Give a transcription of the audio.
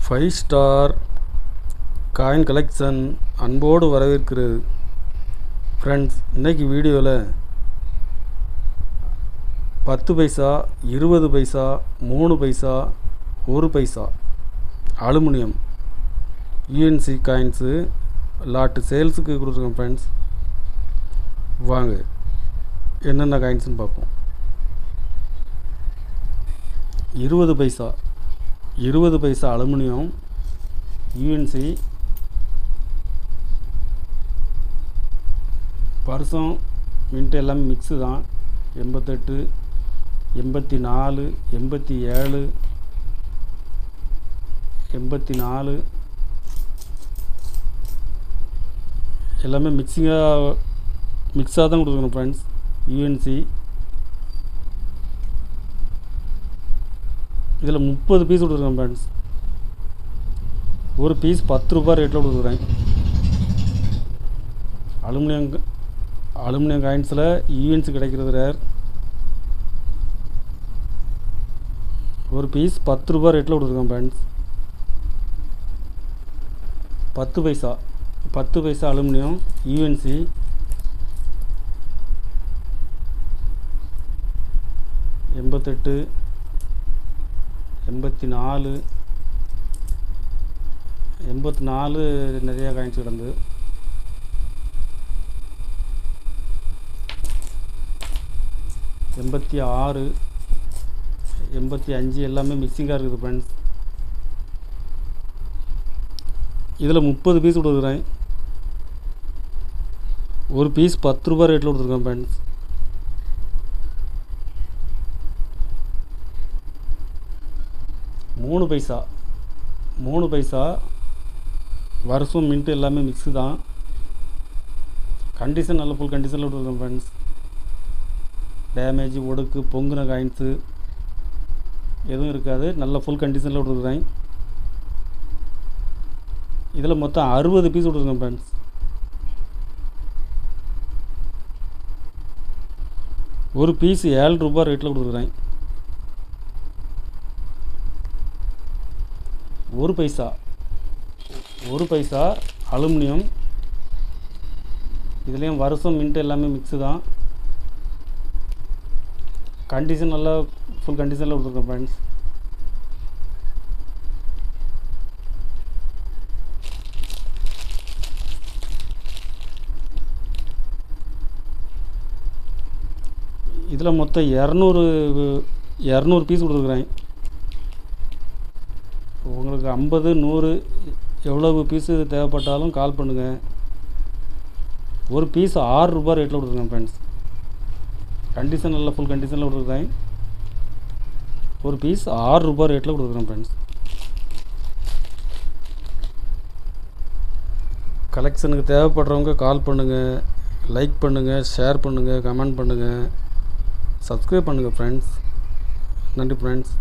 5 star coin collection அன்போடு வரவேற்கிறது. Friends, இன்றைக்கி வீடியோவில் 10 பைசா, 20 பைசா, 3 பைசா, 1 பைசா அலுமினியம் யூஎன்சி காயின்ஸு லாட்டு சேல்ஸுக்கு கொடுத்துருக்கோம். ஃப்ரெண்ட்ஸ், வாங்க என்னென்ன காயின்ஸ்னு பார்ப்போம். 20 பைசா அலுமினியம் யூஎன்சி பர்சம் மின்ட்டு எல்லாமே மிக்ஸு தான். 88, 84, 87, 84 எல்லாமே மிக்ஸாக தான் கொடுக்குறோம். ஃப்ரெண்ட்ஸ், யூஎன்சி இதில் 30 பீஸ் கொடுத்துருக்கேன். ஃப்ரெண்ட்ஸ், ஒரு பீஸ் 10 ரூபா ரேட்டில் கொடுக்குறேன். அலுமினியம் காயின்ஸில் யூஎன்சி கிடைக்கிறது ரேர். ஒரு பீஸ் 10 ரூபா ரேட்டில் கொடுத்துருக்கேன். ஃப்ரெண்ட்ஸ், 10 பைசா அலுமினியம் யூஎன்சி எண்பத்தெட்டு, 84 நிறையா காயின்ஸ் கிடந்து. 86, 85 எல்லாமே மிக்சிங்காக இருக்குது. ஃப்ரெண்ட்ஸ், இதில் 30 பீஸ் கொடுக்குறேன். ஒரு பீஸ் 10 ரூபா ரேட்டில் கொடுத்துருக்கேன். ஃப்ரெண்ட்ஸ், 3 பைசா வருஷம் மின்ட்டு எல்லாமே மிக்ஸு தான். கண்டிஷன் நல்ல ஃபுல் கண்டிஷனில் விட்டுருக்கேன். ஃப்ரெண்ட்ஸ், டேமேஜ், ஒடுக்கு, பொங்குன காயின்ஸு எதுவும் இருக்காது. நல்ல ஃபுல் கண்டிஷனில் விட்டுருக்குறேன். இதில் மொத்தம் 60 பீஸ் விட்டுருக்கேன். ஃப்ரெண்ட்ஸ், ஒரு பீஸ் 7 ரூபா ரேட்டில் கொடுக்குறேன். 1 பைசா அலுமினியம், இதுலேயும் வருஷம் மின்ட்டு எல்லாமே மிக்ஸு தான். கண்டிஷன் நல்லா ஃபுல் கண்டிஷனில் கொடுத்துருக்கேன். ஃப்ரெண்ட்ஸ், இதில் மொத்தம் 200 பீஸ் கொடுத்துருக்குறேன். உங்களுக்கு 50, 100 எவ்வளவு பீஸு தேவைப்பட்டாலும் கால் பண்ணுங்கள். ஒரு பீஸ் 6 ரூபா ரேட்டில் கொடுத்துருக்கேன். ஃப்ரெண்ட்ஸ், கண்டிஷன் நல்ல ஃபுல் கண்டிஷனில் கொடுத்துருக்கேன். ஒரு பீஸ் 6 ரூபா ரேட்டில் கொடுத்துருக்கேன். ஃப்ரெண்ட்ஸ், கலெக்ஷனுக்கு தேவைப்படுறவங்க கால் பண்ணுங்கள், லைக் பண்ணுங்கள், ஷேர் பண்ணுங்கள், கமெண்ட் பண்ணுங்கள், சப்ஸ்கிரைப் பண்ணுங்கள். ஃப்ரெண்ட்ஸ், நன்றி. ஃப்ரெண்ட்ஸ்.